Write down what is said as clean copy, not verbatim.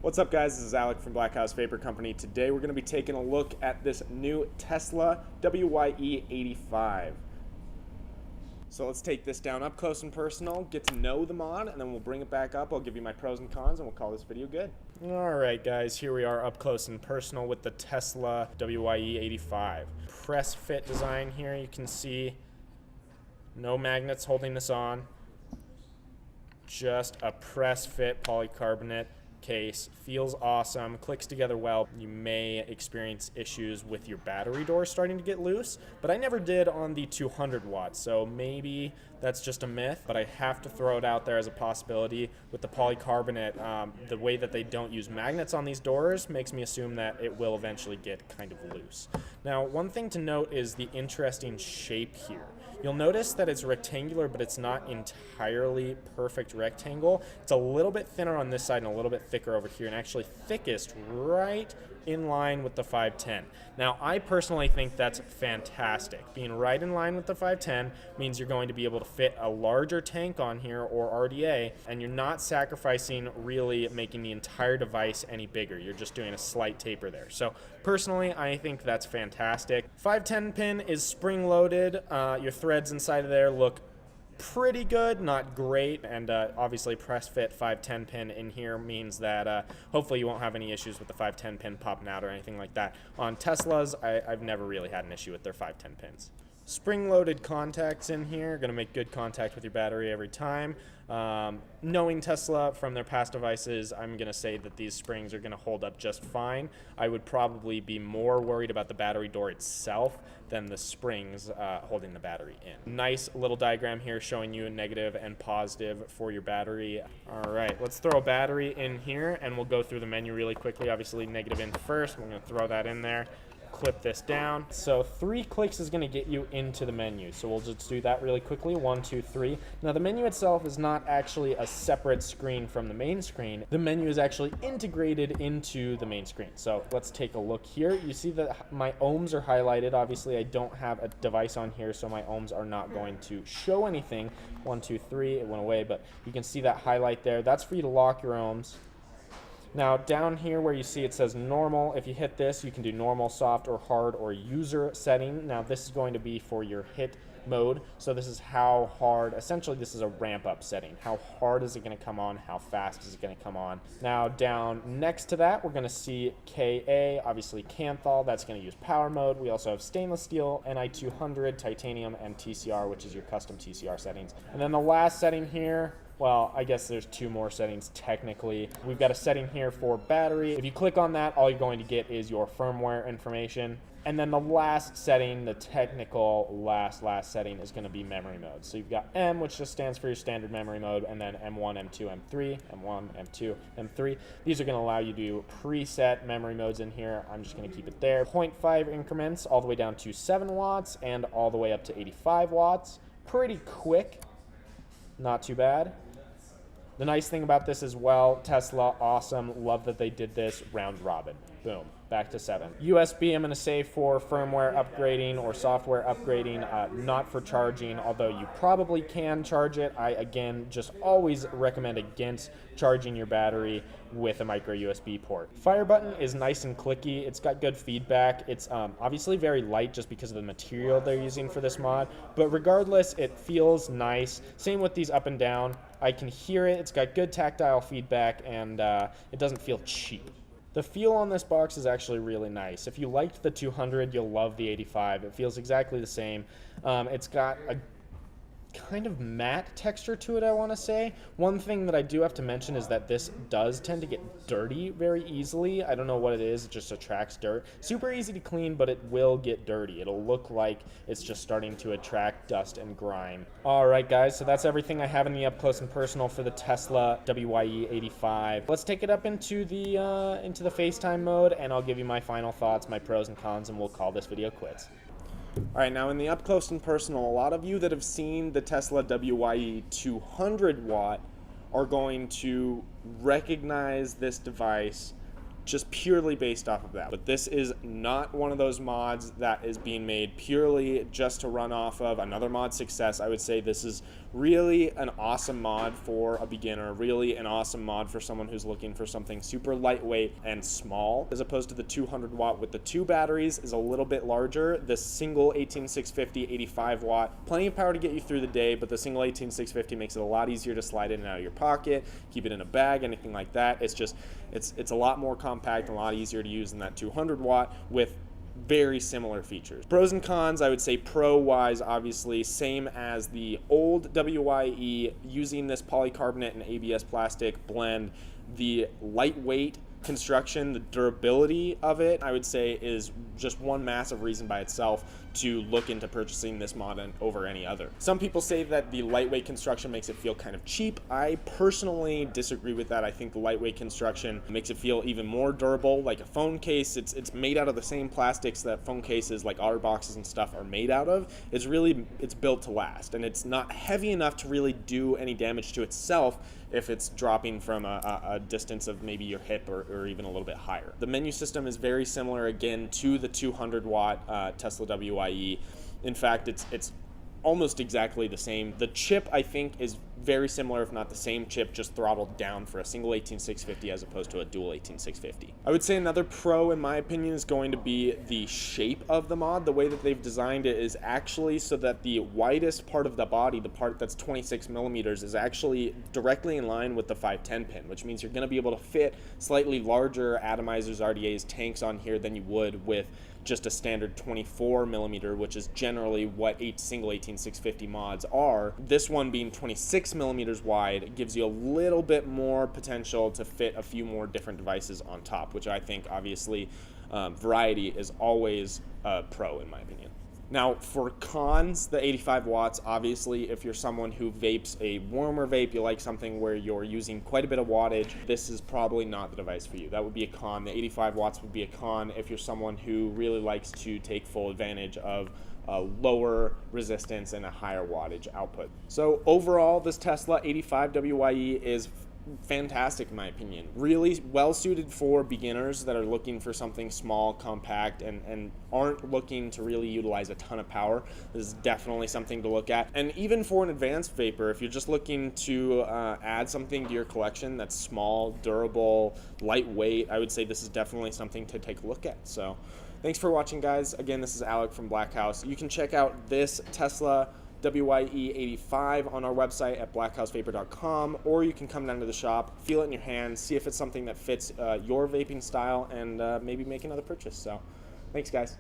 What's up, guys? This is Alec from Blackhouse Vapor Company. Today we're going to be taking a look at this new Tesla WYE 85. So let's take this down up close and personal, get to know the mod, and then we'll bring it back up. I'll give you my pros and cons, and we'll call this video good. Alright guys, here we are up close and personal with the Tesla WYE 85. Press fit design here, you can see no magnets holding this on. Just a press fit polycarbonate case. Feels awesome, clicks together well. You may experience issues with your battery door starting to get loose, but I never did on the 200 watts, so maybe that's just a myth, but I have to throw it out there as a possibility. With the polycarbonate, the way that they don't use magnets on these doors makes me assume that it will eventually get kind of loose. Now, one thing to note is the interesting shape here. You'll notice that it's rectangular, but it's not entirely perfect rectangle. It's a little bit thinner on this side and a little bit thicker over here, and actually thickest right in line with the 510. Now, I personally think that's fantastic. Being right in line with the 510 means you're going to be able to fit a larger tank on here, or RDA, and you're not sacrificing really making the entire device any bigger. You're just doing a slight taper there. So personally, I think that's fantastic. 510 pin is spring loaded. Your threads inside of there look pretty good, not great, and obviously press fit 510 pin in here means that hopefully you won't have any issues with the 510 pin popping out or anything like that. On Teslas, I've never really had an issue with their 510 pins. Spring-loaded contacts in here, going to make good contact with your battery every time. Knowing Tesla from their past devices, I'm going to say that these springs are going to hold up just fine. I would probably be more worried about the battery door itself than the springs holding the battery in. Nice little diagram here showing you a negative and positive for your battery. All right, let's throw a battery in here and we'll go through the menu really quickly. Obviously negative in first, we're going to throw that in there. Clip this down. So 3 clicks is going to get you into the menu. So we'll just do that really quickly. 1, 2, 3. Now the menu itself is not actually a separate screen from the main screen. The menu is actually integrated into the main screen. So let's take a look here. You see that my ohms are highlighted. Obviously I don't have a device on here, so my ohms are not going to show anything. 1, 2, 3, it went away, but you can see that highlight there. That's for you to lock your ohms. Now down here where you see it says normal, if you hit this you can do normal, soft, or hard, or user setting. Now this is going to be for your hit mode, so this is how hard, essentially this is a ramp up setting. How hard is it going to come on, how fast is it going to come on. Now down next to that we're going to see KA, obviously Canthal, that's going to use power mode. We also have stainless steel, Ni200, titanium, and TCR, which is your custom TCR settings. And then the last setting here, well, I guess there's 2 more settings technically. We've got a setting here for battery. If you click on that, all you're going to get is your firmware information. And then the last setting, the technical last setting, is going to be memory mode. So you've got M, which just stands for your standard memory mode, and then M1, M2, M3, M1, M2, M3. These are going to allow you to do preset memory modes in here. I'm just going to keep it there. 0.5 increments all the way down to 7 watts and all the way up to 85 watts. Pretty quick, not too bad. The nice thing about this as well, Tesla, awesome, love that they did this round robin. Boom, back to 7. USB, I'm going to say for firmware upgrading or software upgrading, not for charging, although you probably can charge it. I, again, just always recommend against charging your battery with a micro USB port. Fire button is nice and clicky. It's got good feedback. It's obviously very light just because of the material they're using for this mod, but regardless, it feels nice. Same with these up and down. I can hear it. It's got good tactile feedback, and it doesn't feel cheap. The feel on this box is actually really nice. If you liked the 200, you'll love the 85. It feels exactly the same. It's got a kind of matte texture to it, I want to say. One thing that I do have to mention is that this does tend to get dirty very easily. I don't know what it is, it just attracts dirt. Super easy to clean, but it will get dirty. It'll look like it's just starting to attract dust and grime. Alright guys, so that's everything I have in the up close and personal for the Tesla WYE 85. Let's take it up into the FaceTime mode, and I'll give you my final thoughts, my pros and cons, and we'll call this video quits. Alright, now in the up close and personal, a lot of you that have seen the Tesla WYE 200 watt are going to recognize this device just purely based off of that. But this is not one of those mods that is being made purely just to run off of another mod success. I would say this is really an awesome mod for a beginner, really an awesome mod for someone who's looking for something super lightweight and small, as opposed to the 200 watt with the 2 batteries is a little bit larger. The single 18650 85 watt, plenty of power to get you through the day, but the single 18650 makes it a lot easier to slide in and out of your pocket, keep it in a bag, anything like that. It's just, it's a lot more compact and a lot easier to use than that 200 watt with very similar features. Pros and cons, I would say pro wise, obviously same as the old WYE, using this polycarbonate and ABS plastic blend. The lightweight construction, the durability of it, I would say is just one massive reason by itself to look into purchasing this mod over any other. Some people say that the lightweight construction makes it feel kind of cheap. I personally disagree with that. I think the lightweight construction makes it feel even more durable, like a phone case. It's made out of the same plastics that phone cases like OtterBoxes and stuff are made out of. It's built to last, and it's not heavy enough to really do any damage to itself if it's dropping from a distance of maybe your hip or even a little bit higher. The menu system is very similar, again, to the 200 watt Tesla WYE. In fact, it's almost exactly the same. The chip, I think, is very similar, if not the same chip, just throttled down for a single 18650 as opposed to a dual 18650. I would say another pro, in my opinion, is going to be the shape of the mod. The way that they've designed it is actually so that the widest part of the body, the part that's 26 millimeters, is actually directly in line with the 510 pin, which means you're going to be able to fit slightly larger atomizers, RDAs, tanks on here than you would with just a standard 24 millimeter, which is generally what single 18650 mods are. This one being 26 millimeters wide gives you a little bit more potential to fit a few more different devices on top, which I think obviously variety is always a pro in my opinion. Now for cons, the 85 watts, obviously if you're someone who vapes a warmer vape, you like something where you're using quite a bit of wattage, this is probably not the device for you. That would be a con. The 85 watts would be a con if you're someone who really likes to take full advantage of lower resistance and a higher wattage output. So overall, this Tesla 85 WYE is fantastic in my opinion. Really well suited for beginners that are looking for something small, compact, and aren't looking to really utilize a ton of power. This is definitely something to look at. And even for an advanced vapor, if you're just looking to add something to your collection that's small, durable, lightweight, I would say this is definitely something to take a look at. So thanks for watching, guys. Again, this is Alec from Blackhouse. You can check out this Tesla WYE 85 on our website at blackhousevapor.com, or you can come down to the shop, feel it in your hand, see if it's something that fits your vaping style, and maybe make another purchase. So thanks, guys.